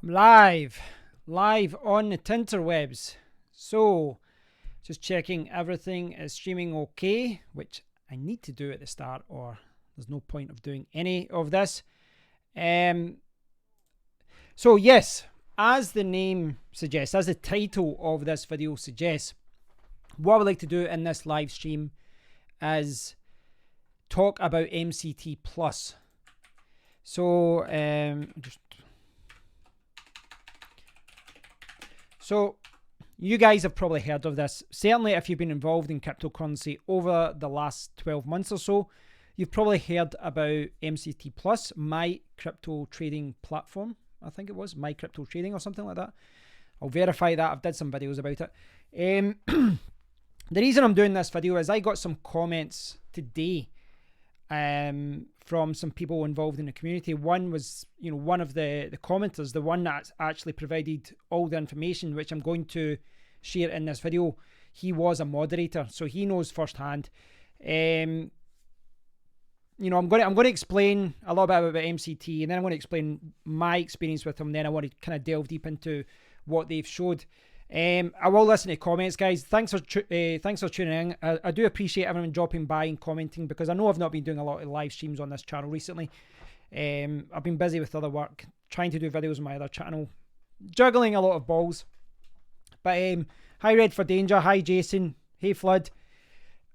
I'm live on the Tinterwebs. So, just checking everything is streaming okay, which I need to do at the start, or there's no point of doing any of this. So yes, as the name suggests, as the title of this video suggests, what I would like to do in this live stream is talk about MCT Plus. So, So you guys have probably heard of this. Certainly if you've been involved in cryptocurrency over the last 12 months or so, you've probably heard about MCT Plus, my crypto trading platform. I think it was my crypto trading or something like that. I'll verify that. I've did some videos about it. The reason I'm doing this video is I got some comments today from some people involved in the community. One was, one of the commenters, the one that actually provided all the information, which I'm going to share in this video. He was a moderator, so he knows firsthand. I'm going to explain a little bit about MCT, and then I'm going to explain my experience with them. Then I want to kind of delve deep into what they've showed. I will listen to comments, guys. Thanks for tuning in. I do appreciate everyone dropping by and commenting, because I know I've not been doing a lot of live streams on this channel recently. I've been busy with other work, trying to do videos on my other channel, juggling a lot of balls. But hi Red for Danger, hi Jason, hey Flood.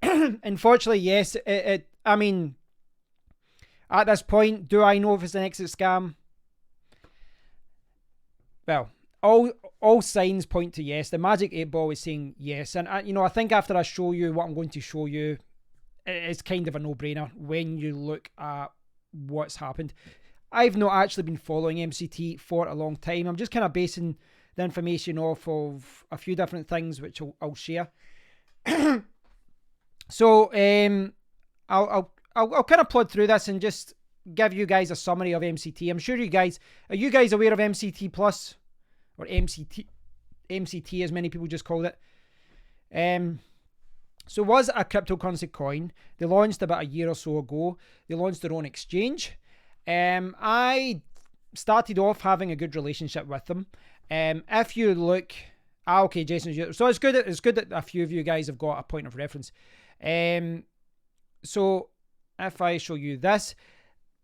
Unfortunately, yes, I mean, at this point, do I know if it's an exit scam? Well, all signs point to yes. The magic 8 ball is saying yes, and I think after I show you what I'm going to show you, it's kind of a no-brainer when you look at what's happened. I've not actually been following MCT for a long time. I'm just kind of basing the information off of a few different things, which I'll share. So I'll kind of plod through this and just give you guys a summary of MCT. I'm sure are you guys aware of MCT Plus? Or MCT as many people just called it. So it was a cryptocurrency coin. They launched about a year or so ago. They launched their own exchange. I started off having a good relationship with them. If you look, okay, Jason, so it's good that a few of you guys have got a point of reference. So if I show you this,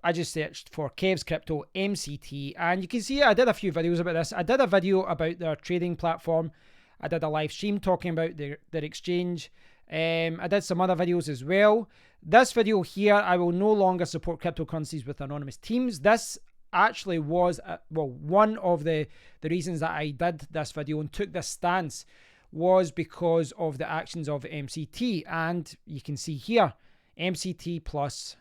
I just searched for Kev's Crypto MCT, and you can see I did a few videos about this. I did a video about their trading platform. I did a live stream talking about their exchange. I did some other videos as well. This video here, I will no longer support cryptocurrencies with anonymous teams. This actually was, one of the reasons that I did this video and took this stance was because of the actions of MCT. And you can see here, MCT Plus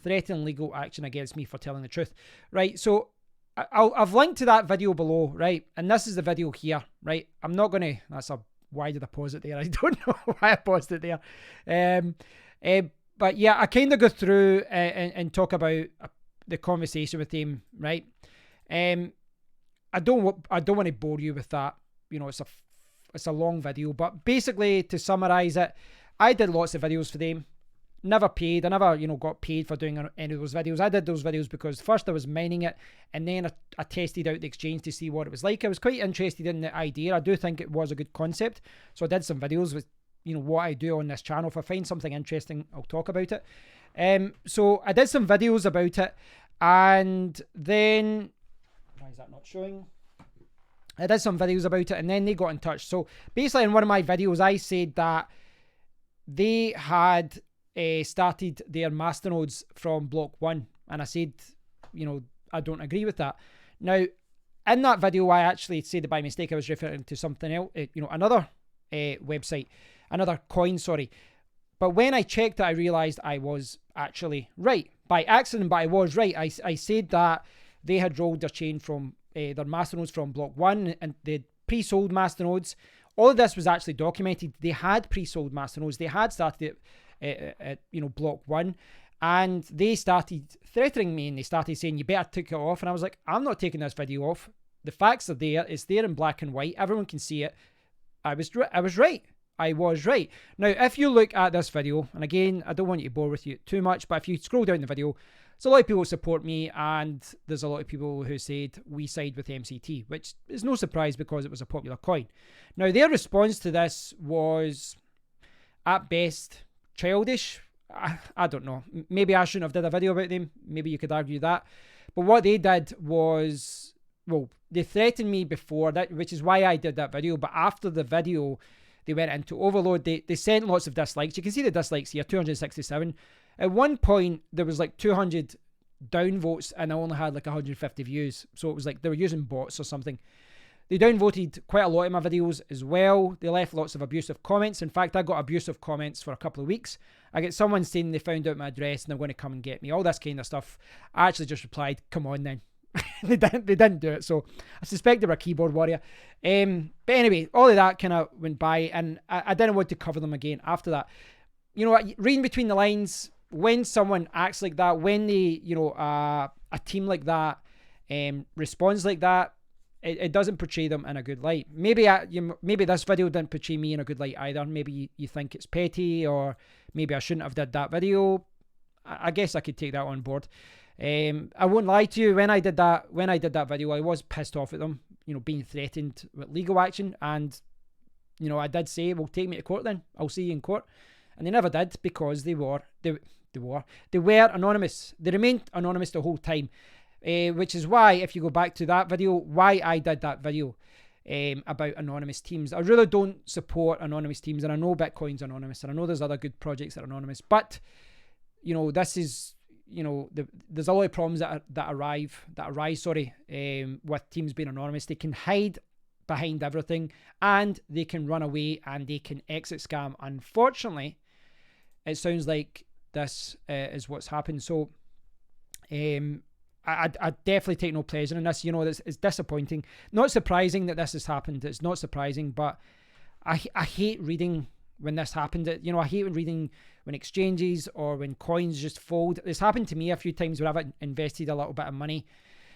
threaten legal action against me for telling the truth. Right, so I've linked to that video below, right? And this is the video here, right? I'm not going to, why did I pause it there? I don't know why I paused it there. But yeah, I kind of go through and talk about the conversation with him, right? I don't want to bore you with that. It's a long video, but basically to summarize it, I did lots of videos for them. Never paid. I never, got paid for doing any of those videos. I did those videos because first I was mining it, and then I tested out the exchange to see what it was like. I was quite interested in the idea. I do think it was a good concept. So I did some videos with, what I do on this channel. If I find something interesting, I'll talk about it. So I did some videos about it, and then, why is that not showing? I did some videos about it, and then they got in touch. So basically in one of my videos, I said that they had started their masternodes from block 1, and I said, I don't agree with that. Now, in that video, I actually said that by mistake I was referring to something else, another website, another coin, sorry. But when I checked it, I realized I was actually right. By accident, but I was right. I said that they had rolled their chain from their masternodes from block 1, and they pre-sold masternodes. All of this was actually documented. They had pre-sold masternodes. They had started it at block 1, and they started threatening me, and they started saying you better take it off. And I was like, I'm not taking this video off. The facts are there. It's there in black and white. Everyone can see it. I was right. I was right. Now, if you look at this video, and again, I don't want you to bore with you too much, but if you scroll down the video, there's a lot of people who support me, and there's a lot of people who said we side with MCT, which is no surprise because it was a popular coin. Now, their response to this was, at best, childish. I don't know. Maybe I shouldn't have did a video about them. Maybe you could argue that. But what they did was, well, they threatened me before that, which is why I did that video. But after the video, they went into overload. They sent lots of dislikes. You can see the dislikes here, 267. At one point, there was like 200 downvotes, and I only had like 150 views. So it was like they were using bots or something. They downvoted quite a lot of my videos as well. They left lots of abusive comments. In fact, I got abusive comments for a couple of weeks. I get someone saying they found out my address and they're going to come and get me. All this kind of stuff. I actually just replied, come on then. They didn't do it. So I suspect they were a keyboard warrior. But anyway, all of that kind of went by, and I didn't want to cover them again after that. You know, reading between the lines, when someone acts like that, when they, you know, a team like that responds like that, it doesn't portray them in a good light. Maybe maybe this video didn't portray me in a good light either. Maybe you think it's petty, or maybe I shouldn't have did that video. I guess I could take that on board. I won't lie to you. When I did that video, I was pissed off at them, you know, being threatened with legal action. And, you know, I did say, well, take me to court then. I'll see you in court. And they never did, because they were anonymous. They remained anonymous the whole time. Which is why, if you go back to that video, why I did that video about anonymous teams. I really don't support anonymous teams, and I know Bitcoin's anonymous, and I know there's other good projects that are anonymous, but, you know, this is, you know, there's a lot of problems that arise with teams being anonymous. They can hide behind everything, and they can run away, and they can exit scam. Unfortunately, it sounds like this is what's happened. So, I definitely take no pleasure in this. You know, it's disappointing. Not surprising that this has happened. It's not surprising, but I hate reading when this happened. You know, I hate reading when exchanges or when coins just fold. It's happened to me a few times where I've invested a little bit of money,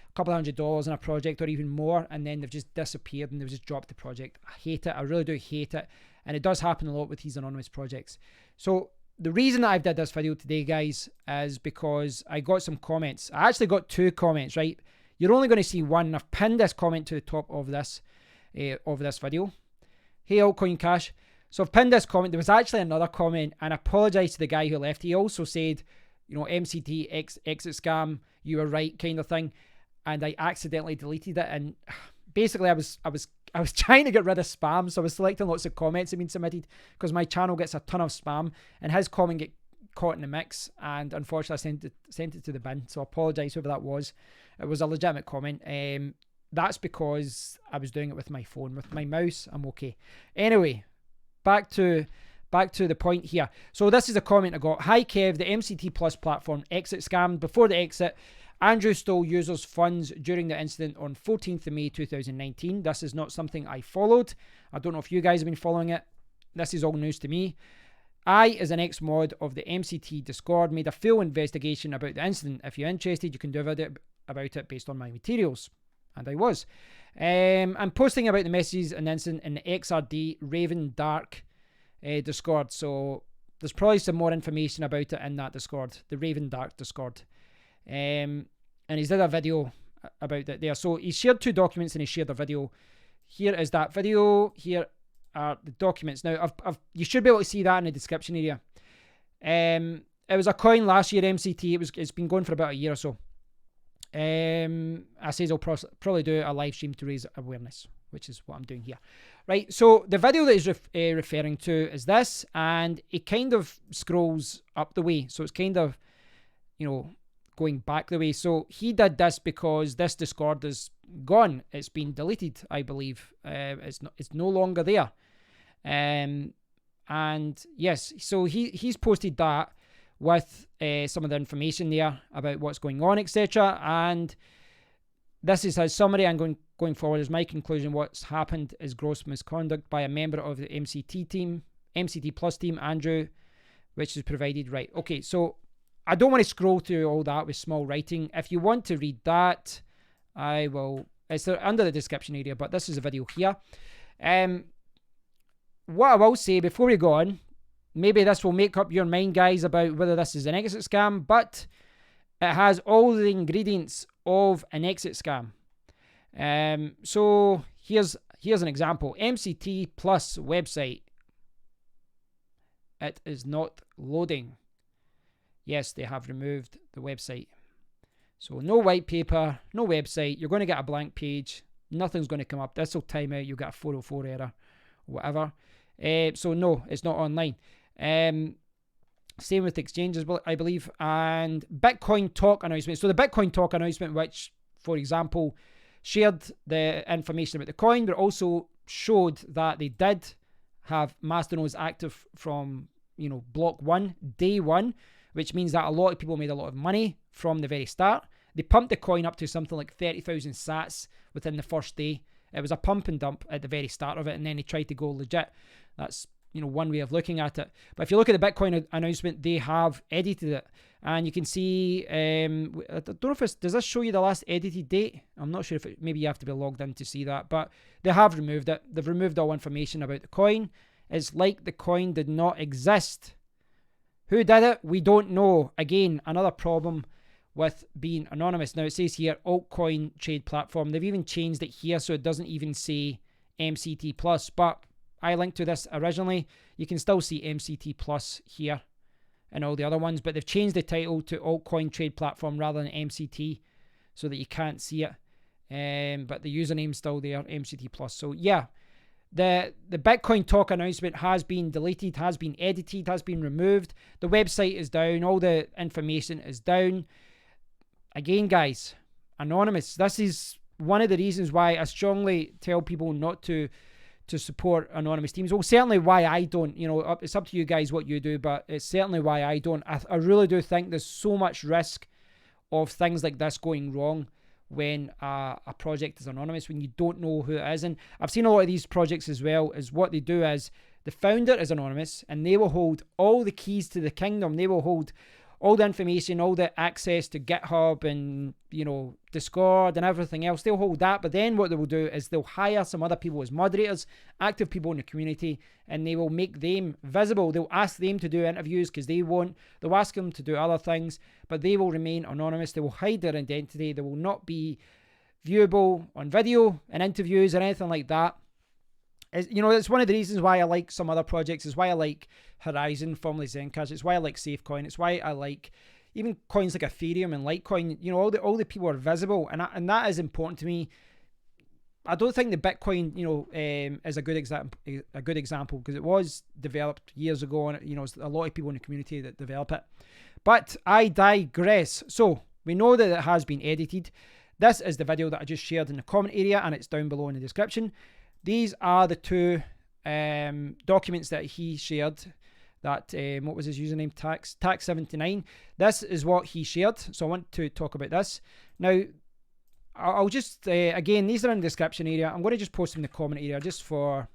a couple $100 in a project or even more, and then they've just disappeared and they've just dropped the project. I hate it. I really do hate it. And it does happen a lot with these anonymous projects. So the reason that I've did this video today, guys, is because I got some comments. I actually got 2 comments, right? You're only going to see one. I've pinned this comment to the top of this video. Hey, Altcoin Cash. So I've pinned this comment. There was actually another comment, and I apologize to the guy who left. He also said, you know, MCT Exit Scam, you were right, kind of thing. And I accidentally deleted it. And basically, I was trying to get rid of spam, so I was selecting lots of comments that have been submitted, because my channel gets a ton of spam, and his comment get caught in the mix, and unfortunately I sent it to the bin. So I apologize whoever that was. It was a legitimate comment. That's because I was doing it with my phone. With my mouse, I'm okay. Anyway, back to the point here. So this is a comment I got. Hi Kev, the MCT Plus platform exit scam. Before the exit, Andrew stole users' funds during the incident on 14th of May 2019. This is not something I followed. I don't know if you guys have been following it. This is all news to me. I, as an ex-mod of the MCT Discord, made a full investigation about the incident. If you're interested, you can do a video about it based on my materials. And I was. I'm posting about the messages and incident in the XRD Raven Dark Discord. So there's probably some more information about it in that Discord, the Raven Dark Discord. And he's did a video about that there. So he shared 2 documents and he shared a video. Here is that video. Here are the documents. Now, you should be able to see that in the description area. It was a coin last year, MCT. It's been going for about a year or so. I says I'll probably do a live stream to raise awareness, which is what I'm doing here. Right, so the video that he's referring to is this, and it kind of scrolls up the way. So it's kind of, you know, going back the way. So he did this because this Discord is gone. It's been deleted, I believe. It's no longer there. And yes, so he's posted that with some of the information there about what's going on, etc. And this is his summary. And going forward is my conclusion. What's happened is gross misconduct by a member of the MCT Plus team, Andrew, which is provided. Right. Okay, so I don't want to scroll through all that with small writing. If you want to read that, I will. It's under the description area, but this is a video here. What I will say before we go on, maybe this will make up your mind, guys, about whether this is an exit scam, but It has all the ingredients of an exit scam. So here's an example. MCT Plus website. It is not loading. Yes, they have removed the website. So no white paper, no website. You're going to get a blank page. Nothing's going to come up. This will time out. You'll get a 404 error, whatever. So no, it's not online. Same with exchanges, I believe. And Bitcoin Talk announcement. So the Bitcoin Talk announcement, which, for example, shared the information about the coin, but also showed that they did have masternodes active from, block 1, day 1, which means that a lot of people made a lot of money from the very start. They pumped the coin up to something like 30,000 sats within the first day. It was a pump and dump at the very start of it, and then they tried to go legit. That's one way of looking at it. But if you look at the Bitcoin announcement, they have edited it, and you can see. I don't know if does this show you the last edited date? I'm not sure if maybe you have to be logged in to see that, but they have removed it. They've removed all information about the coin. It's like the coin did not exist. Who did it? We don't know. Again, another problem with being anonymous. Now it says here altcoin trade platform. They've even changed it here so it doesn't even say MCT Plus, but I linked to this originally. You can still see MCT Plus here and all the other ones, but they've changed the title to altcoin trade platform rather than MCT so that you can't see it. But the username's still there, MCT Plus. So yeah, the Bitcoin Talk announcement has been deleted, has been edited, has been removed. The website is down. All the information is down. Again, guys, anonymous. This is one of the reasons why I strongly tell people not to support anonymous teams. Well, certainly why I don't. It's up to you guys what you do, but it's certainly why I don't. I really do think there's so much risk of things like this going wrong when a project is anonymous, when you don't know who it is. And I've seen a lot of these projects as well, is what they do is the founder is anonymous and they will hold all the keys to the kingdom. They will hold all the information, all the access to GitHub and, Discord and everything else. They'll hold that, but then what they will do is they'll hire some other people as moderators, active people in the community, and they will make them visible. They'll ask them to do interviews because they won't. They'll ask them to do other things, but they will remain anonymous. They will hide their identity. They will not be viewable on video and interviews or anything like that. It's one of the reasons why I like some other projects. It's why I like Horizon, formerly Zencash. It's why I like SafeCoin. It's why I like even coins like Ethereum and Litecoin. All the people are visible, and that is important to me. I don't think the Bitcoin, is a good example because it was developed years ago, and it's a lot of people in the community that develop it. But I digress. So we know that it has been edited. This is the video that I just shared in the comment area, and it's down below in the description. These are the two documents that he shared. That what was his username? Tax79. This is what he shared. So I want to talk about this now. I'll just again, these are in the description area. I'm going to just post them in the comment area just for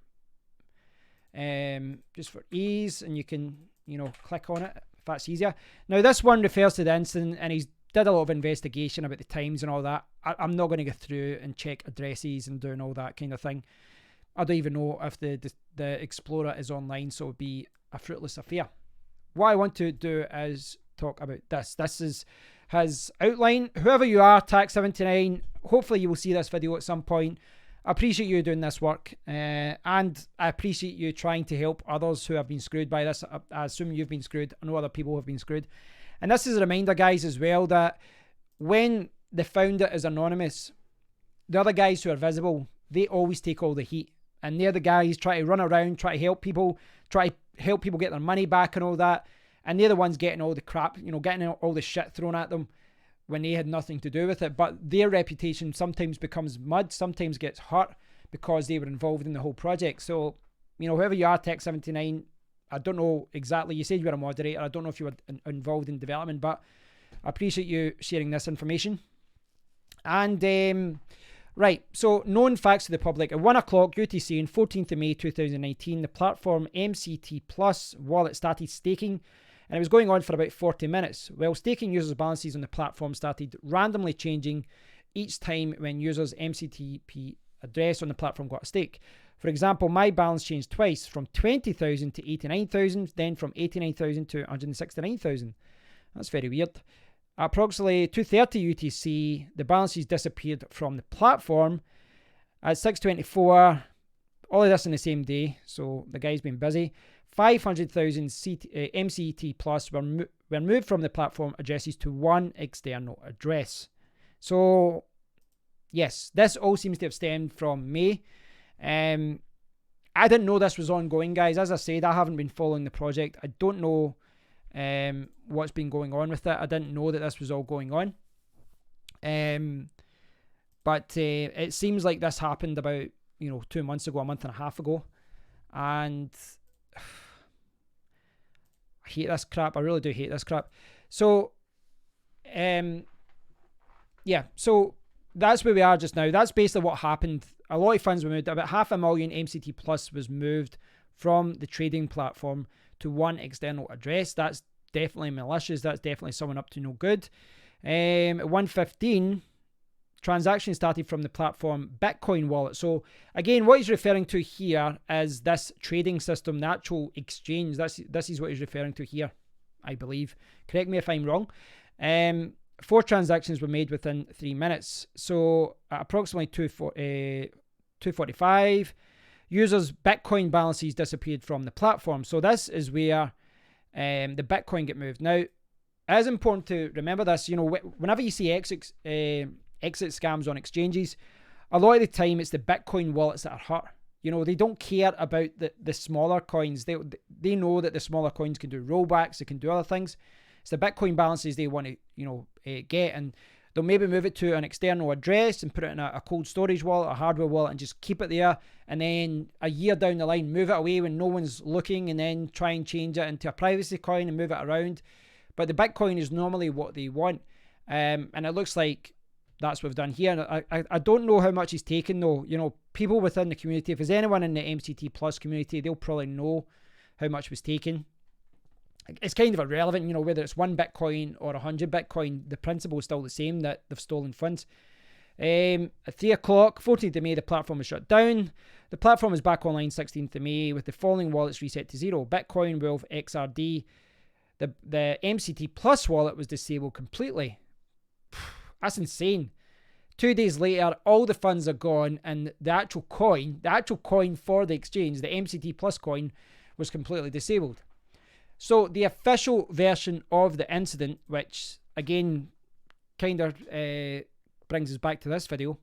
ease, and you can click on it if that's easier. Now this one refers to the incident, and he's did a lot of investigation about the times and all that. I'm not going to go through and check addresses and doing all that kind of thing. I don't even know if the Explorer is online, so it would be a fruitless affair. What I want to do is talk about this. This is his outline. Whoever you are, Tax79, hopefully you will see this video at some point. I appreciate you doing this work, and I appreciate you trying to help others who have been screwed by this. I assume you've been screwed. I know other people have been screwed. And this is a reminder, guys, as well, that when the founder is anonymous, the other guys who are visible, they always take all the heat. And they're the guys try to run around, try to help people get their money back and all that. And they're the ones getting all the crap, getting all the shit thrown at them when they had nothing to do with it. But their reputation sometimes becomes mud, sometimes gets hurt because they were involved in the whole project. So, whoever you are, Tech79, I don't know exactly. You said you were a moderator. I don't know if you were involved in development, but I appreciate you sharing this information. And, right, so known facts to the public. At 1 o'clock UTC on 14th of May 2019, the platform MCT Plus wallet started staking, and it was going on for about 40 minutes. Well, staking users' balances on the platform started randomly changing each time when users' MCTP address on the platform got a stake. For example, my balance changed twice, from 20,000 to 89,000, then from 89,000 to 169,000. That's very weird. At approximately 2:30 UTC, the balances disappeared from the platform. At 6:24, all of this in the same day, so the guy's been busy. 500,000 MCT plus were moved from the platform addresses to one external address. So, yes, this all seems to have stemmed from May. I didn't know this was ongoing, guys. As I said, I haven't been following the project. I don't know what's been going on with it. I didn't know that this was all going on. But it seems like this happened about 2 months ago, a month and a half ago. And I hate this crap. I really do hate this crap. So, yeah. So that's where we are just now. That's basically what happened. A lot of funds were moved. About 500,000 MCT plus was moved from the trading platform to one external address. That's definitely malicious. That's definitely someone up to no good. At 1:15, transactions started from the platform Bitcoin wallet. So again, what he's referring to here is this trading system, the actual exchange. This is what he's referring to here, I believe. Correct me if I'm wrong. 4 transactions were made within 3 minutes. So at approximately 2:45, users' Bitcoin balances disappeared from the platform. So this is where the Bitcoin get moved. Now, it is important to remember this. Whenever you see exit scams on exchanges, a lot of the time it's the Bitcoin wallets that are hurt. They don't care about the smaller coins. They know that the smaller coins can do rollbacks, they can do other things. It's the Bitcoin balances they want to get, and they'll maybe move it to an external address and put it in a cold storage wallet, a hardware wallet, and just keep it there. And then a year down the line, move it away when no one's looking, and then try and change it into a privacy coin and move it around. But the Bitcoin is normally what they want, and it looks like that's what we've done here. And I don't know how much he's taken though. People within the community, if there's anyone in the MCT Plus community, they'll probably know how much was taken. It's kind of irrelevant, whether it's 1 Bitcoin or 100 Bitcoin, the principle is still the same, that they've stolen funds. At 3 o'clock, 14th of May, the platform was shut down. The platform is back online 16th of May with the following wallets reset to 0. Bitcoin, Wolf, XRD. The MCT Plus wallet was disabled completely. That's insane. 2 days later, all the funds are gone, and the actual coin for the exchange, the MCT Plus coin, was completely disabled. So the official version of the incident, which again kind of brings us back to this video,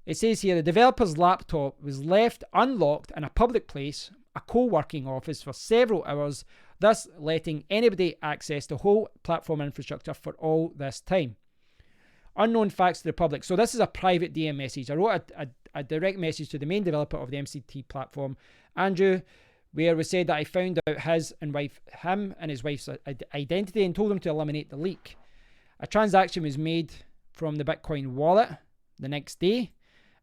it says here the developer's laptop was left unlocked in a public place, a co-working office, for several hours, thus letting anybody access the whole platform infrastructure for all this time. Unknown facts to the public. So this is a private DM message. I wrote a direct message to the main developer of the MCT platform, Andrew, where we said that I found out him and his wife's identity and told him to eliminate the leak. A transaction was made from the Bitcoin wallet the next day.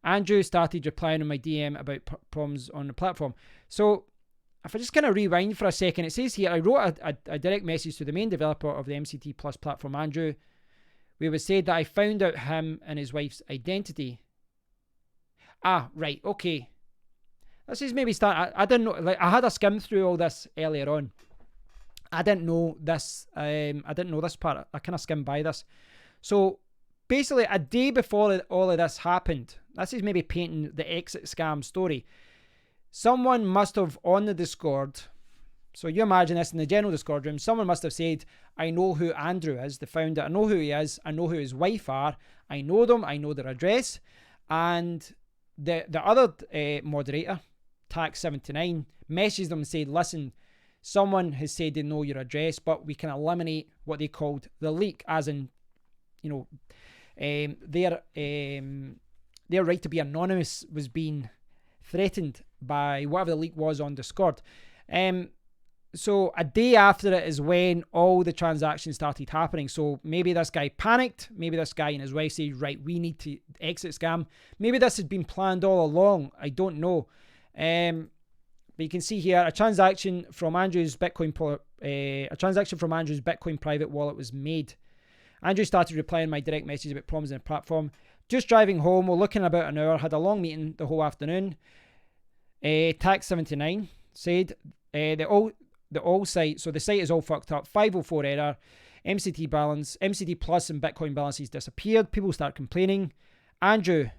Andrew started replying on my DM about problems on the platform. So if I just kind of rewind for a second, it says here, I wrote a direct message to the main developer of the MCT Plus platform, Andrew, where we said that I found out him and his wife's identity. Right, okay. This is maybe start. I didn't know. Like, I had a skim through all this earlier on. I didn't know this. I didn't know this part. I kind of skimmed by this. So basically, a day before all of this happened, this is maybe painting the exit scam story. Someone must have on the Discord. So you imagine this in the general Discord room. Someone must have said, "I know who Andrew is, the founder. I know who he is. I know who his wife are. I know them. I know their address." And the other moderator, Tax79, messaged them and said, "Listen, someone has said they know your address, but we can eliminate what they called the leak, as in, their right to be anonymous was being threatened by whatever the leak was on Discord." So a day after it is when all the transactions started happening. So maybe this guy panicked. Maybe this guy and his wife said, "Right, we need to exit scam." Maybe this had been planned all along. I don't know. But you can see here a transaction from Andrew's Bitcoin private wallet was made. Andrew started replying my direct message about problems in the platform. Just driving home, we're looking about an hour, had a long meeting the whole afternoon. Tax79 said the all site, so the site is all fucked up. 504 error. MCT Plus and Bitcoin balances disappeared. People start complaining. Andrew,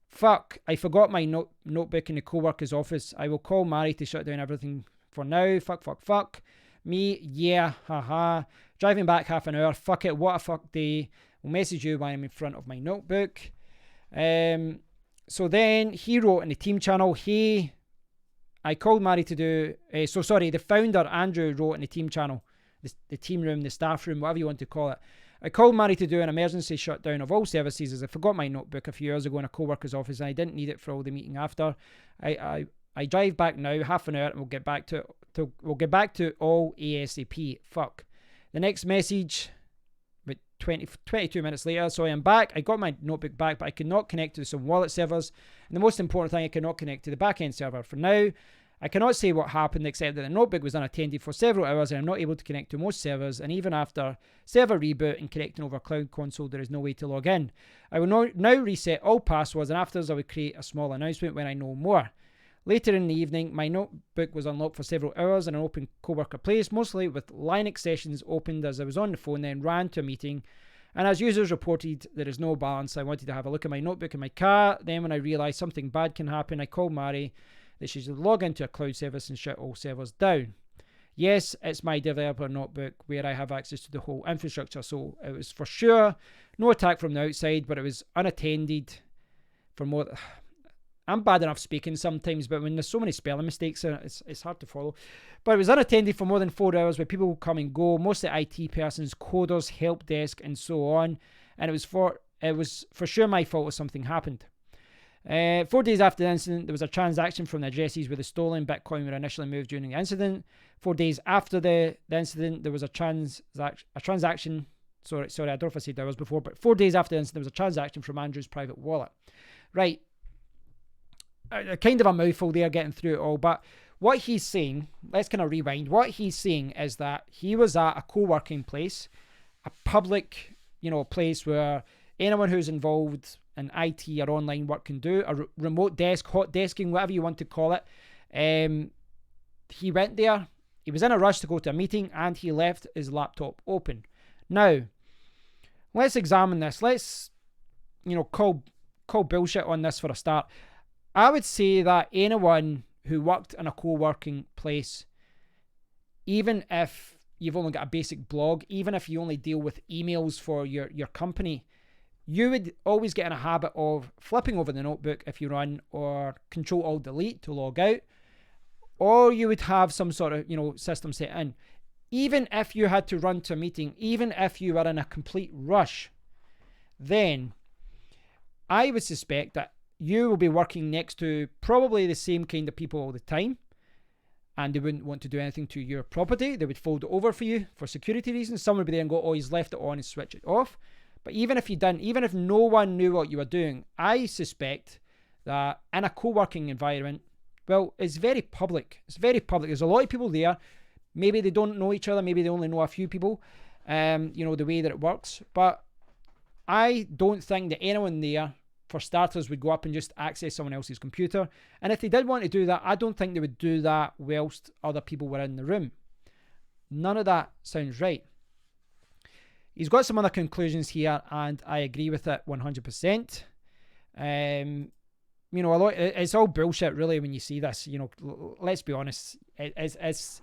fuck, I forgot my notebook in the co-worker's office. I will call Mary to shut down everything for now. Fuck. Me, yeah, haha. Driving back half an hour. Fuck it, what a fuck day. Will message you when I'm in front of my notebook. So then he wrote in the team channel, hey, I called Mary to do... the founder, Andrew, wrote in the team channel, the team room, the staff room, whatever you want to call it. I called Mary to do an emergency shutdown of all services as I forgot my notebook a few years ago in a co-worker's office and I didn't need it for all the meeting after. I drive back now, half an hour, and we'll get back to all ASAP. Fuck. The next message, about 22 minutes later, so I am back. I got my notebook back, but I could not connect to some wallet servers. And the most important thing, I could not connect to the backend server. For now, I cannot say what happened except that the notebook was unattended for several hours and I'm not able to connect to most servers, and even after server reboot and connecting over Cloud Console, there is no way to log in. I will now reset all passwords, and afterwards I will create a small announcement when I know more. Later in the evening, my notebook was unlocked for several hours in an open coworker place, mostly with Linux sessions opened as I was on the phone, then ran to a meeting. And as users reported, there is no balance. I wanted to have a look at my notebook in my car. Then when I realised something bad can happen, I called Mary that she should log into a cloud service and shut all servers down. Yes, it's my developer notebook where I have access to the whole infrastructure, so it was for sure no attack from the outside, but it was unattended for more... I'm bad enough speaking sometimes, but when there's so many spelling mistakes in it, it's hard to follow. But it was unattended for more than 4 hours with people come and go, mostly IT persons, coders, help desk, and so on. And it was for sure my fault if something happened. 4 days after the incident, there was a transaction from the addresses where the stolen Bitcoin were initially moved during the incident. 4 days after the incident, there was a transaction. Sorry, I don't know if I said that was before, but 4 days after the incident, there was a transaction from Andrew's private wallet. Right. Kind of a mouthful there getting through it all, but what he's saying, let's kind of rewind. What he's saying is that he was at a co-working place, a public, place where anyone who's involved in IT or online work can do, a remote desk, hot desking, whatever you want to call it. He went there, he was in a rush to go to a meeting, and he left his laptop open. Now, let's examine this. Let's, call bullshit on this for a start. I would say that anyone who worked in a co-working place, even if you've only got a basic blog, even if you only deal with emails for your company, you would always get in a habit of flipping over the notebook if you run, or Control-Alt-Delete to log out, or you would have some sort of, system set in. Even if you had to run to a meeting, even if you were in a complete rush, then I would suspect that you will be working next to probably the same kind of people all the time, and they wouldn't want to do anything to your property. They would fold it over for you for security reasons. Someone would be there and go, oh, he's left it on and switch it off. But even if you didn't, even if no one knew what you were doing, I suspect that in a co-working environment, well, it's very public. It's very public. There's a lot of people there. Maybe they don't know each other. Maybe they only know a few people, the way that it works. But I don't think that anyone there, for starters, would go up and just access someone else's computer. And if they did want to do that, I don't think they would do that whilst other people were in the room. None of that sounds right. He's got some other conclusions here, and I agree with it 100%. A lot. It's all bullshit, really, when you see this. Let's be honest. This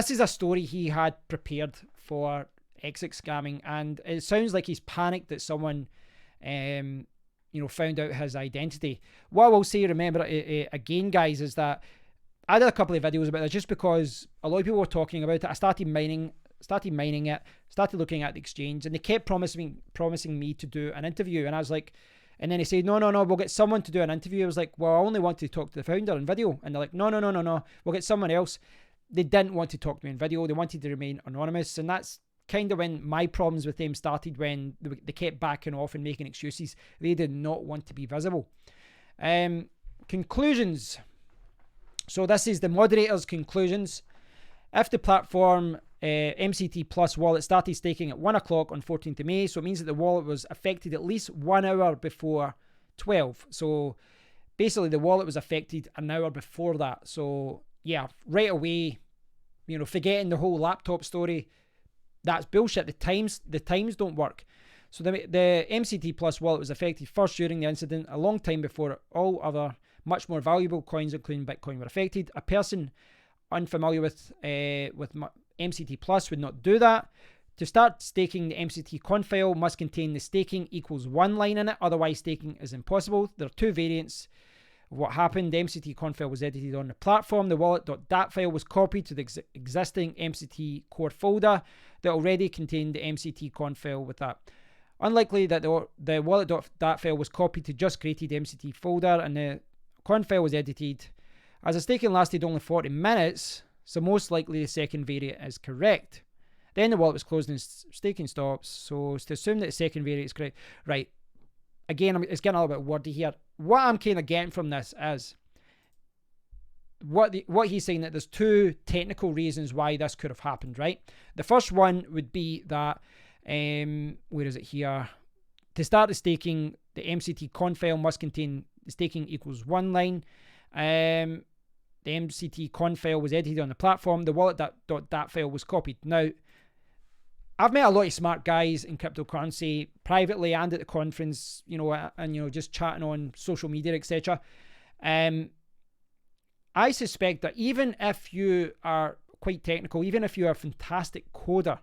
is a story he had prepared for exit scamming, and it sounds like he's panicked that someone, found out his identity. What I will say, remember, again, guys, is that I did a couple of videos about this just because a lot of people were talking about it. I started mining it, started looking at the exchange, and they kept promising me to do an interview. And I was like, and then they said, no, we'll get someone to do an interview. I was like, well, I only want to talk to the founder in video. And they're like, no, we'll get someone else. They didn't want to talk to me in video. They wanted to remain anonymous. And that's kind of when my problems with them started, when they kept backing off and making excuses. They did not want to be visible. Conclusions. So this is the moderator's conclusions. If the platform MCT Plus wallet started staking at 1 o'clock on 14th of May, so it means that the wallet was affected at least 1 hour before 12. So basically the wallet was affected an hour before that. So yeah, right away, forgetting the whole laptop story, That's bullshit. The times don't work. So the MCT Plus wallet was affected first during the incident, a long time before all other much more valuable coins, including Bitcoin, were affected. A person unfamiliar with MCT Plus would not do that. To start staking, the MCT con file must contain the staking equals 1 line in it, otherwise staking is impossible. There are two variants of what happened. The MCT con file was edited on the platform. The wallet.dat file was copied to the existing MCT core folder that already contained the MCT con file with that. Unlikely that the wallet.dat file was copied to just created MCT folder, and the con file was edited. As the staking lasted only 40 minutes, so most likely the second variant is correct. Then the wallet was closed and staking stops. So to assume that the second variant is correct. Right. Again, it's getting a little bit wordy here. What I'm kind of getting from this is what he's saying, that there's two technical reasons why this could have happened, right? The first one would be that, where is it here? To start the staking, the MCT con file must contain the staking equals 1 line. The MCT con file was edited on the platform. The wallet.dat file was copied. Now, I've met a lot of smart guys in cryptocurrency privately and at the conference, and just chatting on social media, etc. I suspect that even if you are quite technical, even if you are a fantastic coder,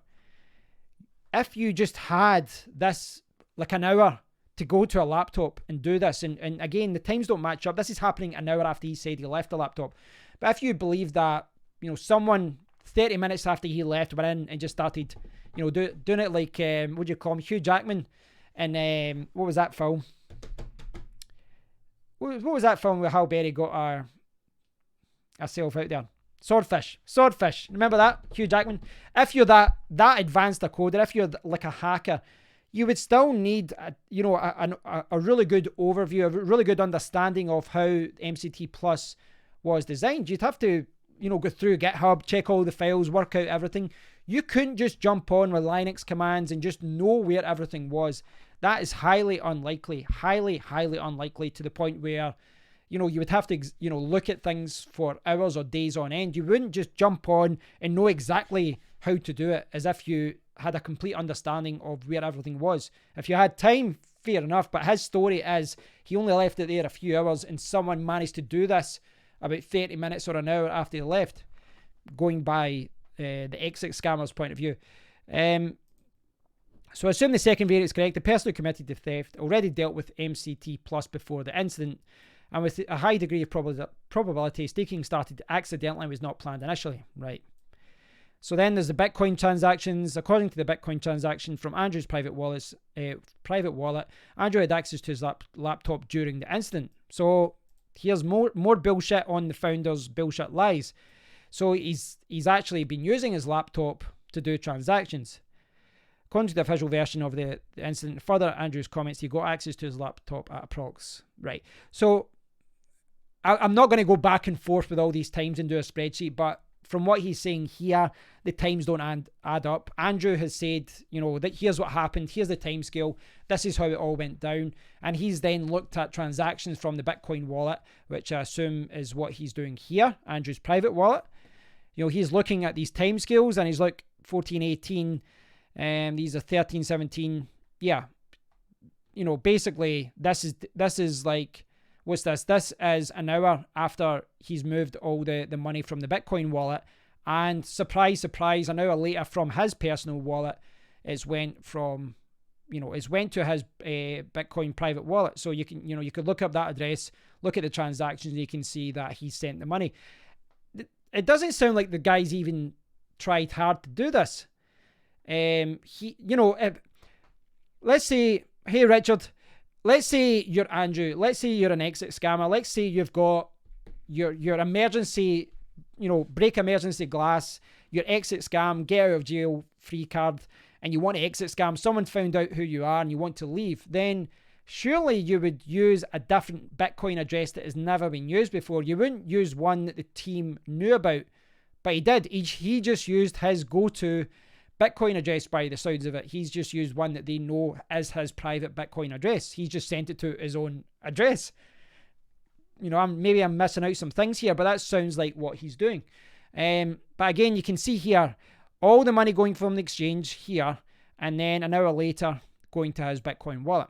if you just had this like an hour to go to a laptop and do this, and again, the times don't match up. This is happening an hour after he said he left the laptop. But if you believe that, someone 30 minutes after he left went in and just started, doing it like, what do you call him, Hugh Jackman, and what was that film? What was that film where Halle Berry got herself out there? Swordfish. Remember that? Hugh Jackman. If you're that advanced a coder, if you're like a hacker, you would still need a really good overview, a really good understanding of how MCT Plus was designed. You'd have to, go through GitHub, check all the files, work out everything. You couldn't just jump on with Linux commands and just know where everything was. That is highly unlikely, highly unlikely, to the point where, you would have to, look at things for hours or days on end. You wouldn't just jump on and know exactly how to do it as if you had a complete understanding of where everything was. If you had time, fair enough, but his story is he only left it there a few hours and someone managed to do this about 30 minutes or an hour after he left, going by the exit scammer's point of view. So assume the second variant is correct. The person who committed the theft already dealt with MCT Plus before the incident, and with a high degree of probability, staking started accidentally and was not planned initially. Right. So then there's the Bitcoin transactions. According to the Bitcoin transaction from Andrew's private wallet, Andrew had access to his laptop during the incident. So here's more bullshit on the founder's bullshit lies. So he's actually been using his laptop to do transactions. According to the official version of the incident, further Andrew's comments, he got access to his laptop at approx. Right. So I'm not going to go back and forth with all these times and do a spreadsheet, but from what he's saying here, the times don't add up. Andrew has said, that here's what happened, here's the time scale, this is how it all went down. And he's then looked at transactions from the Bitcoin wallet, which I assume is what he's doing here, Andrew's private wallet. He's looking at these time scales and he's like 1418, and these are 1317. Yeah. Basically this is like, what's this? This is an hour after he's moved all the money from the Bitcoin wallet, and surprise, surprise, an hour later from his personal wallet, it's went to his Bitcoin private wallet. So you can, you could look up that address, look at the transactions, and you can see that he sent the money. It doesn't sound like the guy's even tried hard to do this. Let's say, hey Richard, let's say you're Andrew, let's say you're an exit scammer, let's say you've got your emergency, break emergency glass, your exit scam, get out of jail free card, and you want to exit scam, someone found out who you are and you want to leave, then surely you would use a different Bitcoin address that has never been used before. You wouldn't use one that the team knew about, but he did. He just used his go-to Bitcoin address by the sounds of it. He's just used one that they know is his private Bitcoin address. He's just sent it to his own address. Maybe I'm missing out some things here, but that sounds like what he's doing. But again, you can see here, all the money going from the exchange here, and then an hour later going to his Bitcoin wallet.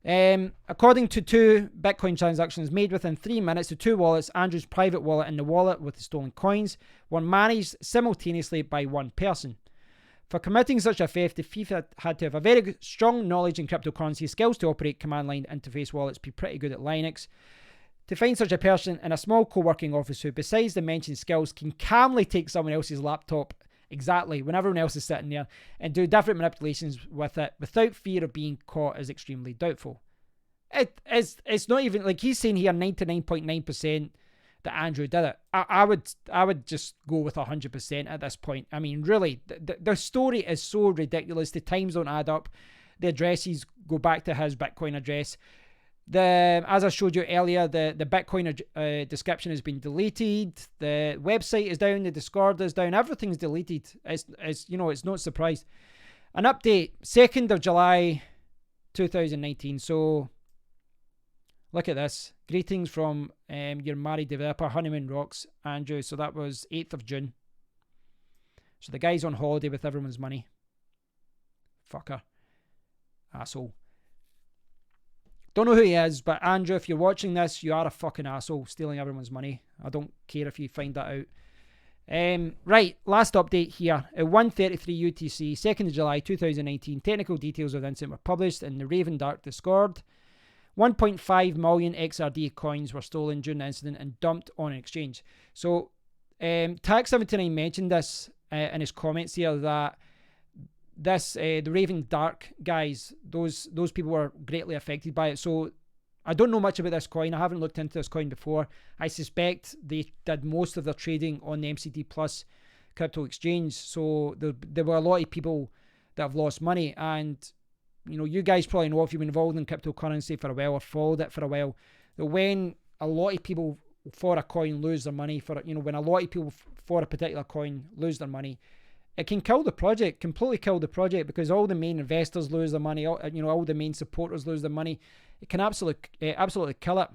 According to 2 Bitcoin transactions made within 3 minutes, the 2 wallets, Andrew's private wallet and the wallet with the stolen coins, were managed simultaneously by one person. For committing such a theft, the thief had to have a very strong knowledge in cryptocurrency, skills to operate command line interface wallets, be pretty good at Linux. To find such a person in a small co-working office who, besides the mentioned skills, can calmly take someone else's laptop exactly when everyone else is sitting there and do different manipulations with it without fear of being caught is extremely doubtful. It's not even like he's saying here 99.9% that Andrew did it. I would just go with 100% at this point. I mean, really, the story is so ridiculous. The times don't add up. The addresses go back to his Bitcoin address. As I showed you earlier, the Bitcoin description has been deleted. The website is down. The Discord is down. Everything's deleted. It's no surprise. An update, 2nd of July 2019. So look at this. Greetings from your married developer, Honeymoon Rocks, Andrew. So that was 8th of June. So the guy's on holiday with everyone's money. Fucker. Asshole. Don't know who he is, but Andrew, if you're watching this, you are a fucking asshole stealing everyone's money. I don't care if you find that out. Right, last update here. At 1:33 UTC, 2nd of July 2019, technical details of the incident were published in the Raven Dark Discord. 1.5 million XRD coins were stolen during the incident and dumped on an exchange. So, Tax79 mentioned this in his comments here that the Raven Dark guys, those people were greatly affected by it. So I don't know much about this coin. I haven't looked into this coin before. I suspect they did most of their trading on the MCT Plus crypto exchange. So there were a lot of people that have lost money. And, you guys probably know if you've been involved in cryptocurrency for a while or followed it for a while, that when a lot of people for a coin lose their money, when a lot of people for a particular coin lose their money, it can kill the project, completely kill the project, because all the main investors lose their money, all the main supporters lose their money. It can absolutely kill it.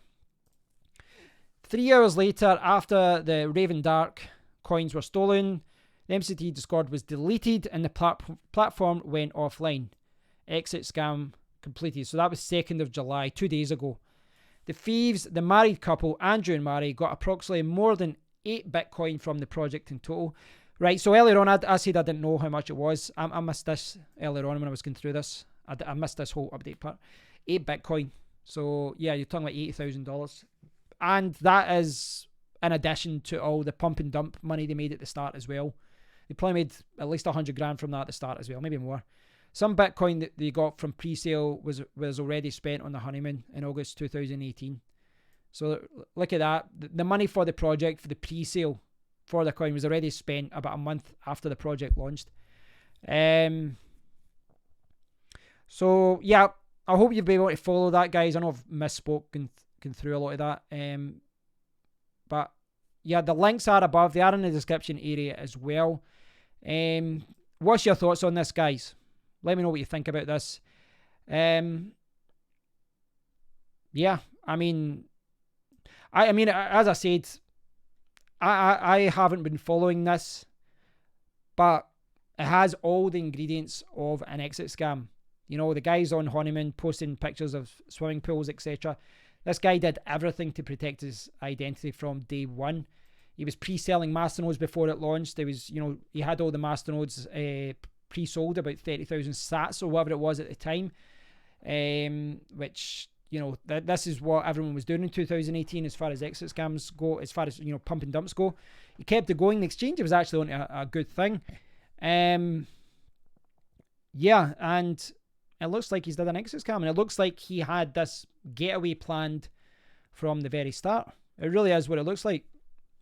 3 hours later, after the Raven Dark coins were stolen, the MCT Discord was deleted and the platform went offline. Exit scam completed. So that was 2nd of July, 2 days ago. The thieves, the married couple, Andrew and Mary, got approximately more than 8 Bitcoin from the project in total. Right, so earlier on, I said I didn't know how much it was. I missed this earlier on when I was going through this. I missed this whole update part. 8 Bitcoin. So, yeah, you're talking about $80,000. And that is in addition to all the pump and dump money they made at the start as well. They probably made at least 100 grand from that at the start as well, maybe more. Some Bitcoin that they got from pre-sale was already spent on the honeymoon in August 2018. So, look at that. The money for the project, for the pre-sale, for the coin was already spent about a month after the project launched. So yeah, I hope you'll be able to follow that, guys. I know I've misspoke and through a lot of that. But yeah, the links are above. They are in the description area as well. What's your thoughts on this, guys? Let me know what you think about this. Yeah, I mean, as I said, I haven't been following this, but it has all the ingredients of an exit scam. The guys on honeymoon posting pictures of swimming pools, etc. This guy did everything to protect his identity from day one. He was pre-selling masternodes before it launched. There was, he had all the masternodes pre-sold, about 30,000 sats or whatever it was at the time, which... this is what everyone was doing in 2018 as far as exit scams go, as far as, pump and dumps go. He kept it going. The exchange was actually on a good thing. Yeah, and it looks like he's done an exit scam, and it looks like he had this getaway planned from the very start. It really is what it looks like.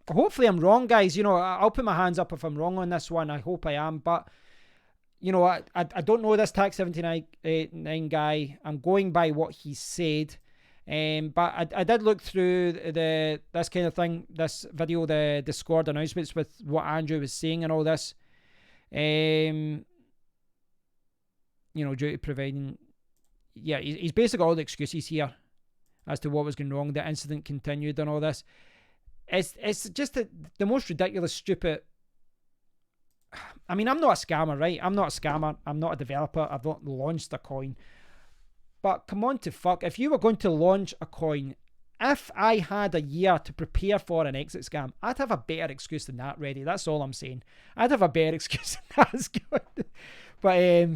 Hopefully I'm wrong, guys. I'll put my hands up if I'm wrong on this one. I hope I am, but... I don't know this Tax79 guy. I'm going by what he said. But I did look through this kind of thing, this video, the Discord announcements with what Andrew was saying and all this. Due to providing... Yeah, he's basically all the excuses here as to what was going wrong. The incident continued and all this. It's just the most ridiculous, stupid I mean, I'm not a scammer, right? I'm not a scammer. I'm not a developer. I've not launched a coin. But come on to fuck. If you were going to launch a coin, if I had a year to prepare for an exit scam, I'd have a better excuse than that ready. That's all I'm saying. I'd have a better excuse than that. But,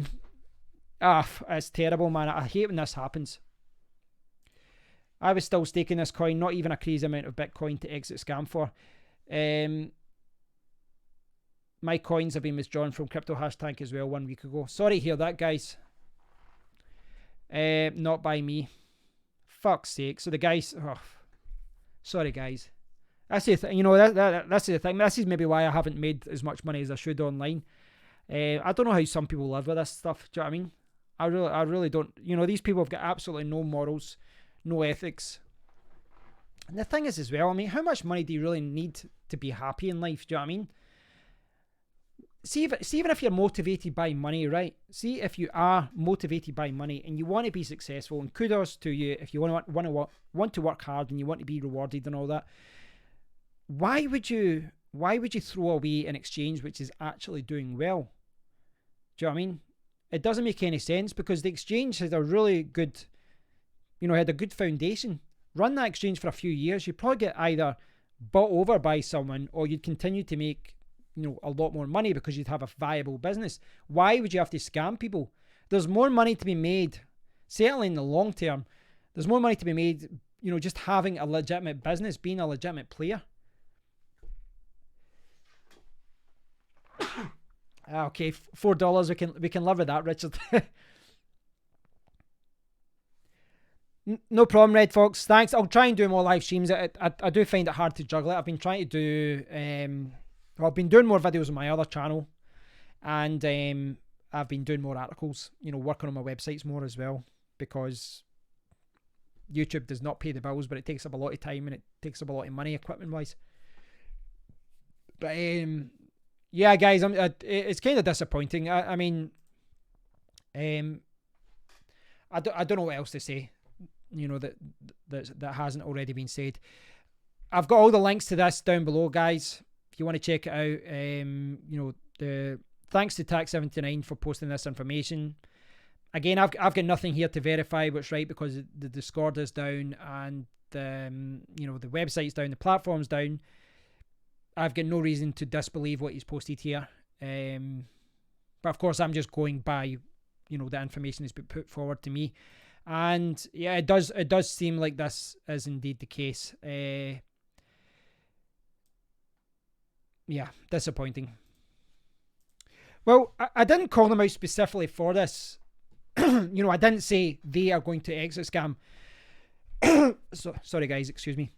it's terrible, man. I hate when this happens. I was still staking this coin, not even a crazy amount of Bitcoin to exit scam for. My coins have been withdrawn from Crypto Hashtag as well 1 week ago. Sorry to hear that, guys. Not by me. Fuck's sake. So the guys... Oh, sorry, guys. That's the thing. You know, that's the thing. This is maybe why I haven't made as much money as I should online. I don't know how some people live with this stuff. Do you know what I mean? I really don't. You know, these people have got absolutely no morals, no ethics. And the thing is as well, I mean, how much money do you really need to be happy in life? Do you know what I mean? See, even if you're motivated by money, right? See, if you are motivated by money and you want to be successful, and kudos to you if you want to work hard and you want to be rewarded and all that. Why would you throw away an exchange which is actually doing well? Do you know what I mean? It doesn't make any sense because the exchange had a really good, had a good foundation. Run that exchange for a few years, you'd probably get either bought over by someone or you'd continue to make a lot more money because you'd have a viable business. Why would you have to scam people? There's more money to be made, certainly in the long term. There's more money to be made, just having a legitimate business, being a legitimate player. Okay, $4. We can live with that, Richard. No problem, Red Fox. Thanks. I'll try and do more live streams. I do find it hard to juggle it. I've been trying to do. I've been doing more videos on my other channel, and I've been doing more articles. Working on my websites more as well because YouTube does not pay the bills, but it takes up a lot of time and it takes up a lot of money, equipment wise. But yeah, guys, it's kind of disappointing. I mean, I don't know what else to say. That hasn't already been said. I've got all the links to this down below, guys. If you want to check it out, the thanks to Tax79 for posting this information. Again, I've got nothing here to verify what's right because the Discord is down and the website's down, the platform's down. I've got no reason to disbelieve what he's posted here. But of course, I'm just going by, the information that's been put forward to me. And yeah, it does seem like this is indeed the case. Yeah, disappointing. Well, I didn't call them out specifically for this. I didn't say they are going to exit scam. Sorry, guys, excuse me.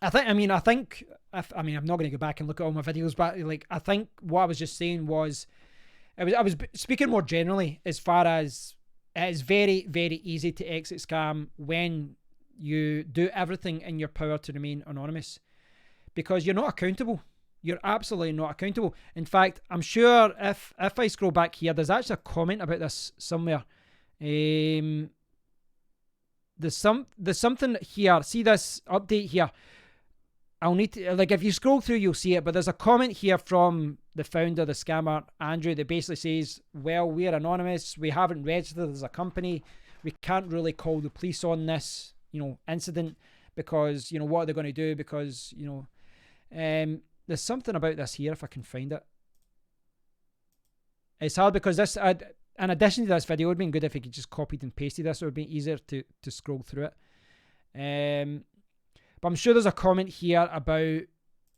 I'm not going to go back and look at all my videos, but I think what I was just saying was, I was speaking more generally as far as it is very, very easy to exit scam when you do everything in your power to remain anonymous because you're not accountable. You're absolutely not accountable. In fact, I'm sure if I scroll back here, there's actually a comment about this somewhere. There's something here. See this update here. I'll need to, if you scroll through, you'll see it, but there's a comment here from the founder, the scammer, Andrew, that basically says, well, we're anonymous. We haven't registered as a company. We can't really call the police on this, incident because, what are they going to do? Because, there's something about this here, if I can find it. It's hard because this, in addition to this video, it would have been good if you could just copied and pasted this. It would be easier to scroll through it. But I'm sure there's a comment here about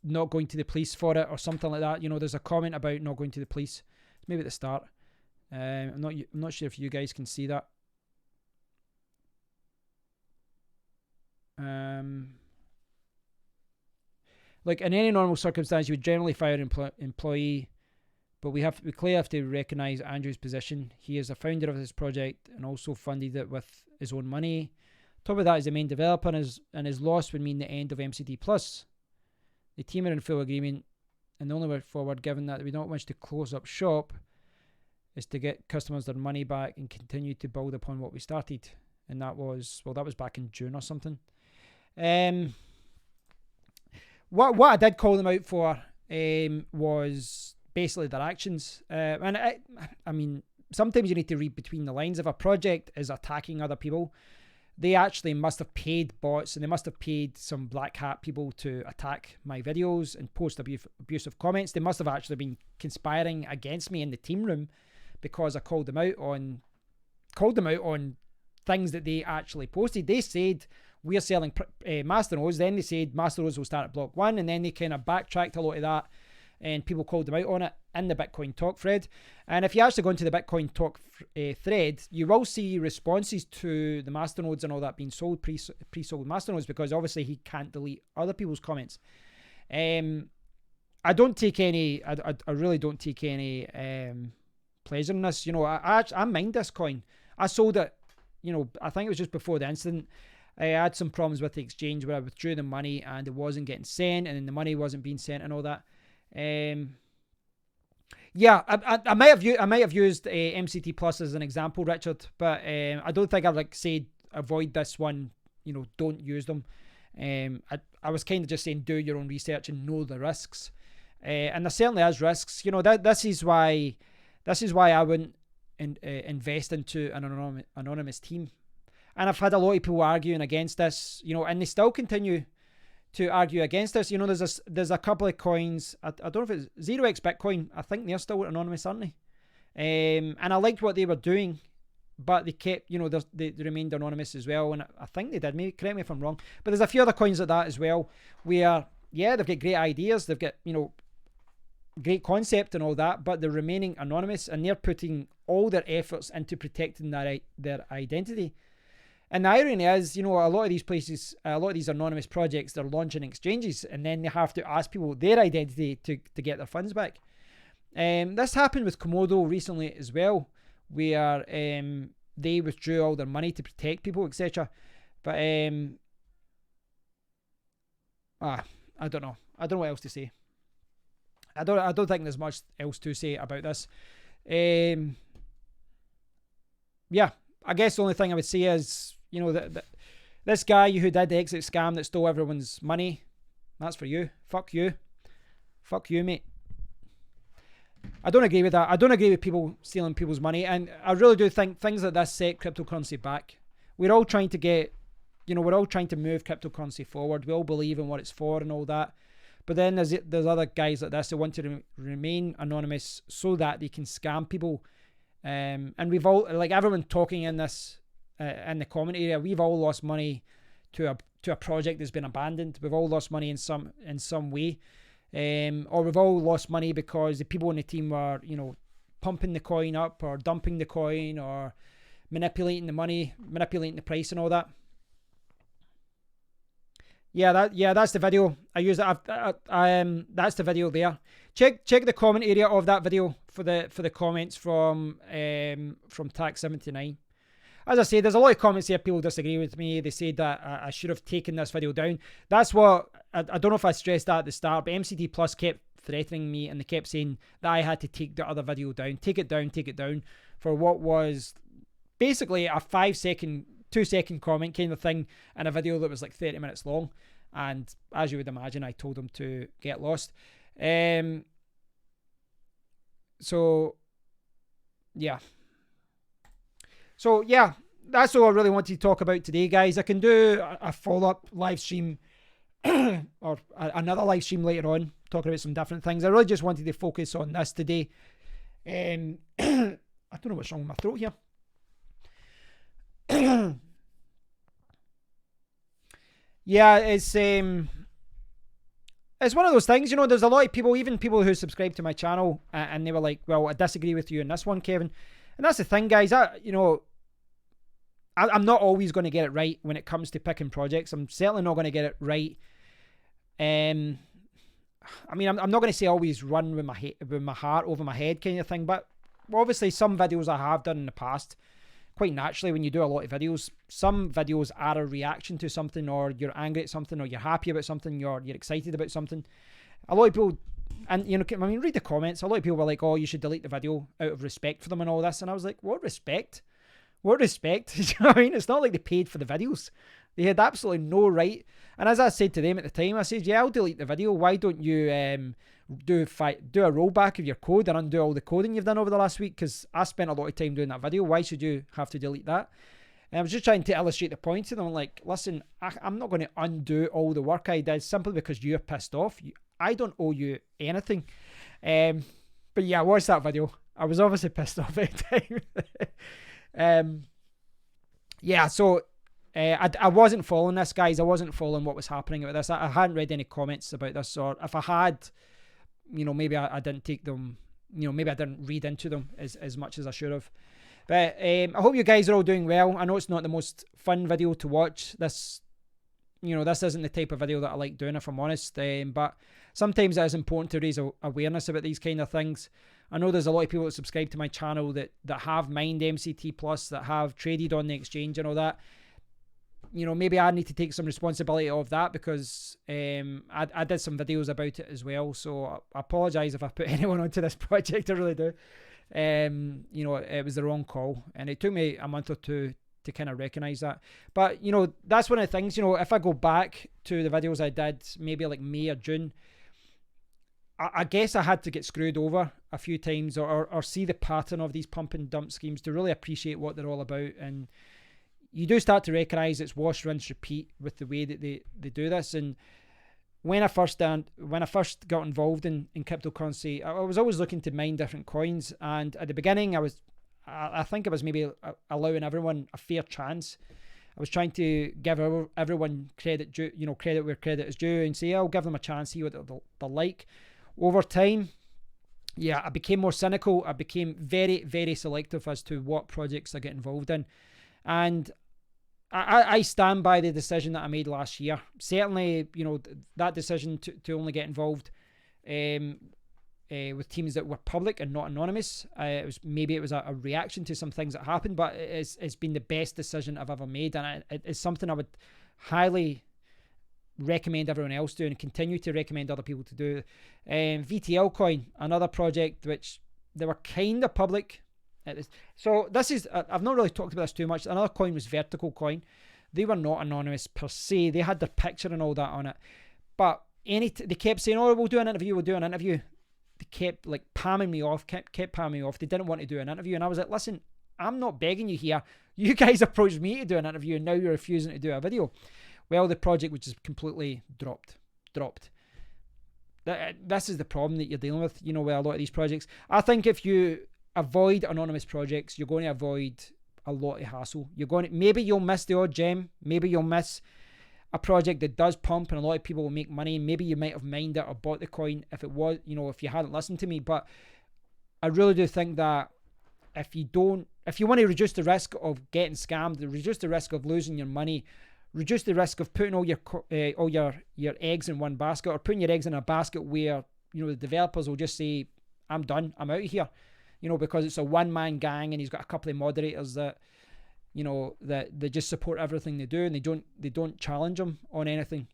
not going to the police for it or something like that. There's a comment about not going to the police. Maybe at the start. I'm not sure if you guys can see that. Like in any normal circumstance, you would generally fire an employee, but we clearly have to recognise Andrew's position. He is the founder of this project and also funded it with his own money. Top of that is the main developer, and his loss would mean the end of MCT Plus. The team are in full agreement, and the only way forward, given that we don't wish to close up shop, is to get customers their money back and continue to build upon what we started. And that was back in June or something. What I did call them out for was basically their actions. I mean, sometimes you need to read between the lines. If a project is attacking other people, they actually must have paid bots and they must have paid some black hat people to attack my videos and post abusive comments. They must have actually been conspiring against me in the team room because I called them out on things that they actually posted. They said we're selling Master Nodes, then they said Master Nodes will start at block 1, and then they kind of backtracked a lot of that and people called them out on it in the Bitcoin Talk thread. And if you actually go into the Bitcoin Talk thread, you will see responses to the masternodes and all that being sold, pre-sold masternodes, because obviously he can't delete other people's comments. I don't take any, I really don't take any pleasure in this. You know, I mined this coin. I sold it, you know, I think it was just before the incident. I had some problems with the exchange where I withdrew the money and it wasn't getting sent, and then the money wasn't being sent and all that. Yeah, I might have used MCT Plus as an example, Richard, but I don't think I'd like say avoid this one. You know, don't use them. I was kind of just saying do your own research and know the risks, and there certainly is risks. You know, this is why I wouldn't invest into an anonymous team. And I've had a lot of people arguing against this, you know, and they still continue to argue against this. You know, there's a couple of coins. I don't know if it's 0x Bitcoin. I think they're still anonymous, aren't they? And I liked what they were doing, but they kept, you know, they remained anonymous as well. And I think they did. Maybe correct me if I'm wrong. But there's a few other coins like that as well, where yeah, they've got great ideas. They've got, you know, great concept and all that, but they're remaining anonymous and they're putting all their efforts into protecting their identity. And the irony is, you know, a lot of these places, a lot of these anonymous projects, they're launching exchanges and then they have to ask people their identity to get their funds back. This happened with Komodo recently as well, where they withdrew all their money to protect people, etc. But I don't know. I don't know what else to say. I don't think there's much else to say about this. Yeah, I guess the only thing I would say is, you know, this guy who did the exit scam that stole everyone's money, that's for you. Fuck you. Fuck you, mate. I don't agree with that. I don't agree with people stealing people's money. And I really do think things like this set cryptocurrency back. We're all trying to we're all trying to move cryptocurrency forward. We all believe in what it's for and all that. But then there's other guys like this who want to remain anonymous so that they can scam people. And we've all, like everyone talking in this, in the comment area, we've all lost money to a project that's been abandoned. We've all lost money in some way, or we've all lost money because the people on the team were, you know, pumping the coin up or dumping the coin or manipulating the money, manipulating the price and all that. Yeah, that's the video. I used it. That's the video there. Check the comment area of that video for the comments from Tax79. As I say, there's a lot of comments here. People disagree with me. They said that I should have taken this video down. That's what I don't know if I stressed that at the start, but MCT Plus kept threatening me and they kept saying that I had to take the other video down. Take it down for what was basically a 5-second, 2-second comment kind of thing in a video that was like 30 minutes long. And as you would imagine, I told them to get lost. So yeah, that's all I really wanted to talk about today, guys. I can do a follow-up live stream or another live stream later on talking about some different things. I really just wanted to focus on this today. I don't know what's wrong with my throat here. Yeah, it's one of those things, you know, there's a lot of people, even people who subscribe to my channel, and they were like, well, I disagree with you in this one, Kevin. And that's the thing, guys. I'm not always going to get it right when it comes to picking projects. I'm certainly not going to get it right. I mean, I'm not going to say always run with my heart over my head kind of thing, but obviously some videos I have done in the past, quite naturally, when you do a lot of videos, some videos are a reaction to something, or you're angry at something, or you're happy about something, you're excited about something. A lot of people, and you know, I mean, read the comments. A lot of people were like, "Oh, you should delete the video out of respect for them and all this," and I was like, "What respect? What respect?" You know what I mean? It's not like they paid for the videos. They had absolutely no right. And as I said to them at the time, I said, yeah, I'll delete the video. Why don't you do a rollback of your code and undo all the coding you've done over the last week? Because I spent a lot of time doing that video. Why should you have to delete that? And I was just trying to illustrate the point to them. Like, listen, I'm not going to undo all the work I did simply because you're pissed off. I don't owe you anything. But yeah, I watched that video. I was obviously pissed off at the time. Yeah, so I wasn't following this, guys. I wasn't following what was happening with this. I hadn't read any comments about this, or if I had, maybe I didn't take them, maybe I didn't read into them as much as I should have. But I hope you guys are all doing well. I know it's not the most fun video to watch. This isn't the type of video that I like doing, if I'm honest. But sometimes it is important to raise awareness about these kind of things. I know there's a lot of people that subscribe to my channel that have mined MCT Plus, that have traded on the exchange and all that. Maybe I need to take some responsibility of that, because I did some videos about it as well. So I apologize if I put anyone onto this project. I really do. It was the wrong call, and it took me a month or two to kind of recognize that. But that's one of the things. If I go back to the videos I did maybe like May or June, I guess I had to get screwed over a few times, or see the pattern of these pump and dump schemes to really appreciate what they're all about. And you do start to recognize it's wash, rinse, repeat with the way that they do this. And when I first got involved in cryptocurrency, I was always looking to mine different coins. And at the beginning, I think I was maybe allowing everyone a fair chance. I was trying to give everyone credit where credit is due, and say, I'll give them a chance, see what they're like. Over time, yeah, I became more cynical. I became very, very selective as to what projects I get involved in. And I stand by the decision that I made last year. Certainly, that decision to only get involved with teams that were public and not anonymous. It was a reaction to some things that happened, but it's been the best decision I've ever made, and it's something I would highly recommend everyone else do, and continue to recommend other people to do. VTL coin, another project which they were kind of public. So this is, I've not really talked about this too much. Another coin was Vertical coin. They were not anonymous per se. They had their picture and all that on it, but they kept saying, oh, we'll do an interview. They kept like palming me off, kept palming me off. They didn't want to do an interview, and I was like, listen, I'm not begging you here. You guys approached me to do an interview, and now you're refusing to do a video. Well, the project was just completely dropped. This is the problem that you're dealing with, with a lot of these projects. I think if you avoid anonymous projects, you're going to avoid a lot of hassle. Maybe you'll miss the odd gem. Maybe you'll miss a project that does pump and a lot of people will make money. Maybe you might have mined it or bought the coin if if you hadn't listened to me. But I really do think that if you want to reduce the risk of getting scammed, reduce the risk of losing your money, reduce the risk of putting all your eggs in one basket, or putting your eggs in a basket where the developers will just say, I'm done, I'm out of here, because it's a one-man gang and he's got a couple of moderators that that they just support everything they do, and they don't challenge them on anything.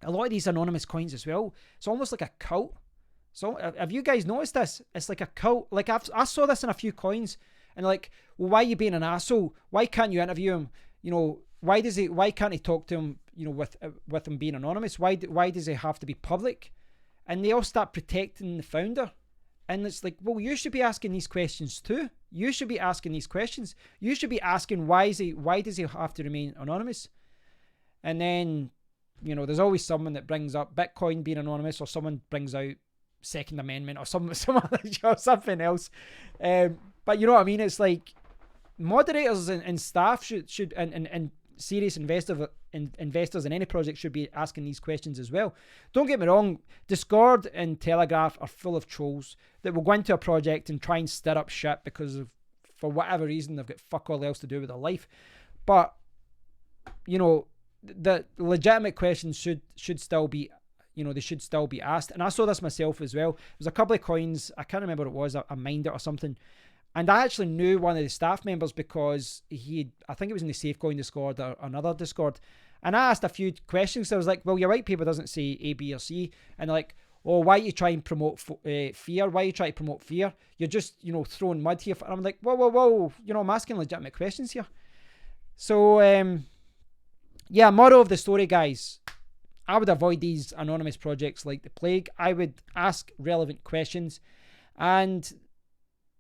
A lot of these anonymous coins as well, it's almost like a cult. So have you guys noticed this? It's like a cult. Like I saw this in a few coins, and like, well, why are you being an asshole? Why can't you interview him? Why can't he talk to him, with him being anonymous? Why does he have to be public? And they all start protecting the founder. And it's like, well, you should be asking these questions too. You should be asking these questions. You should be asking, why does he have to remain anonymous? And then, there's always someone that brings up Bitcoin being anonymous, or someone brings out Second Amendment, or something else. But you know what I mean? It's like moderators and staff should and serious investors in any project should be asking these questions as well. Don't get me wrong, Discord and Telegraph are full of trolls that will go into a project and try and stir up shit because for whatever reason they've got fuck all else to do with their life. But the legitimate questions should still be they should still be asked. And I saw this myself as well. There's a couple of coins, I can't remember what it was, I mined it or something. And I actually knew one of the staff members because I think it was in the Safecoin Discord or another Discord. And I asked a few questions. So I was like, well, your white paper doesn't say A, B, or C. And they're like, oh, why are you trying to promote fear? Why are you trying to promote fear? You're just, throwing mud here. And I'm like, whoa. I'm asking legitimate questions here. So, yeah, moral of the story, guys. I would avoid these anonymous projects like the plague. I would ask relevant questions. And,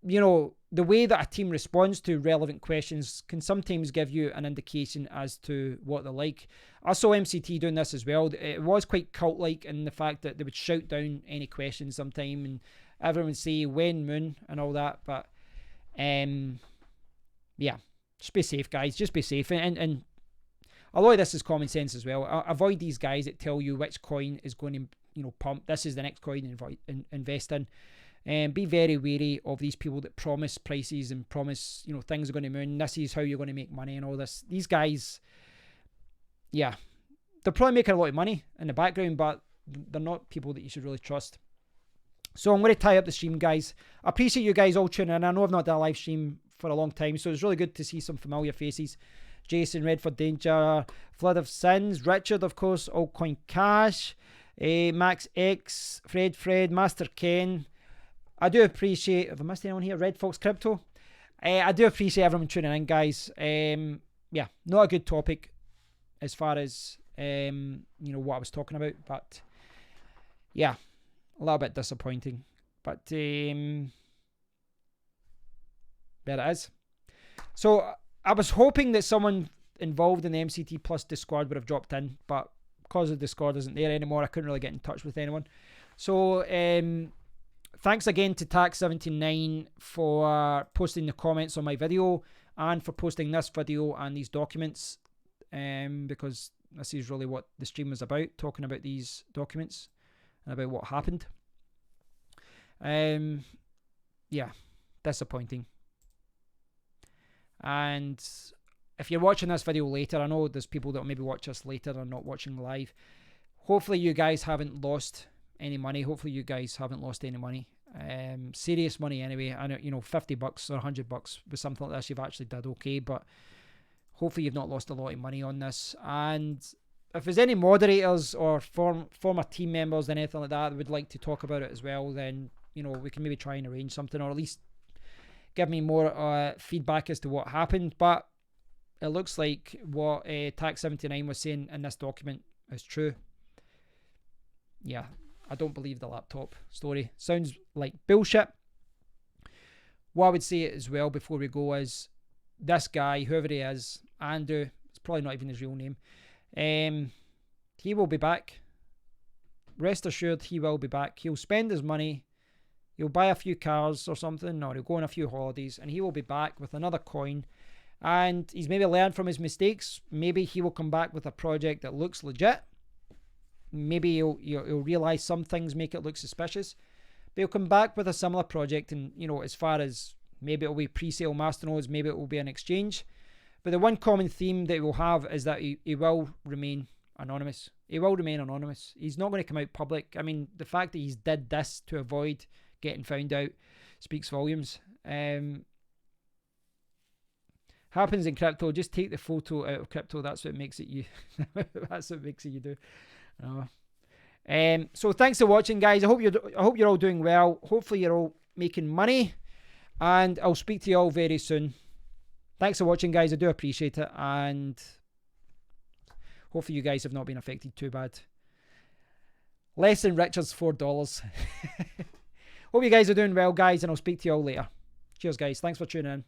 you know, the way that a team responds to relevant questions can sometimes give you an indication as to what they're like. I saw MCT doing this as well. It was quite cult-like in the fact that they would shout down any questions sometime and everyone would say when moon and all that. But, yeah, just be safe, guys. Just be safe. And a lot of this is common sense as well. Avoid these guys that tell you which coin is going to, you know, pump. This is the next coin to invest in. And be very wary of these people that promise prices and promise, you know, things are going to moon. This is how you're going to make money and all this. These guys, yeah, they're probably making a lot of money in the background, but they're not people that you should really trust. So I'm going to tie up the stream, guys. I appreciate you guys all tuning in. I know I've not done a live stream for a long time, so it's really good to see some familiar faces. Jason, Redford Danger, Flood of Sins, Richard, of course, Altcoin Cash, Max X, Fred, Master Ken. I do appreciate, have I missed anyone here? Red Fox Crypto. I do appreciate everyone tuning in, guys. Yeah, not a good topic as far as, you know, what I was talking about. But, yeah, a little bit disappointing. But, there it is. So, I was hoping that someone involved in the MCT Plus Discord would have dropped in. But because the Discord isn't there anymore, I couldn't really get in touch with anyone. So, thanks again to Tax79 for posting the comments on my video and for posting this video and these documents, because this is really what the stream was about, talking about these documents and about what happened. Yeah, disappointing. And if you're watching this video later, I know there's people that will maybe watch us later and not watching live. Hopefully you guys haven't lost any money. Hopefully you guys haven't lost any money. Serious money anyway. I know, you know, $50 or $100 with something like this, you've actually did okay, but hopefully you've not lost a lot of money on this. And if there's any moderators or former team members and anything like that would like to talk about it as well, then, you know, we can maybe try and arrange something, or at least give me more feedback as to what happened. But it looks like what Tax79 was saying in this document is true. Yeah, I don't believe the laptop story. Sounds like bullshit. What I would say as well before we go is this guy, whoever he is, Andrew, it's probably not even his real name, he will be back. Rest assured he will be back. He'll spend his money. He'll buy a few cars or something, or he'll go on a few holidays, and he will be back with another coin. And he's maybe learned from his mistakes. Maybe he will come back with a project that looks legit. Maybe he'll realize some things make it look suspicious. But he'll come back with a similar project, and, you know, as far as maybe it'll be pre-sale masternodes, maybe it will be an exchange. But the one common theme that he will have is that he will remain anonymous. He will remain anonymous. He's not going to come out public. I mean, the fact that he's did this to avoid getting found out speaks volumes. Happens in crypto. Just take the photo out of crypto. That's what makes it you. That's what makes it you do. So thanks for watching, guys. I hope you're all doing well. Hopefully you're all making money, and I'll speak to you all very soon. Thanks for watching, guys. I do appreciate it, and hopefully you guys have not been affected too bad. Less than Richard's $4. Hope you guys are doing well, guys, and I'll speak to you all later. Cheers, guys. Thanks for tuning in.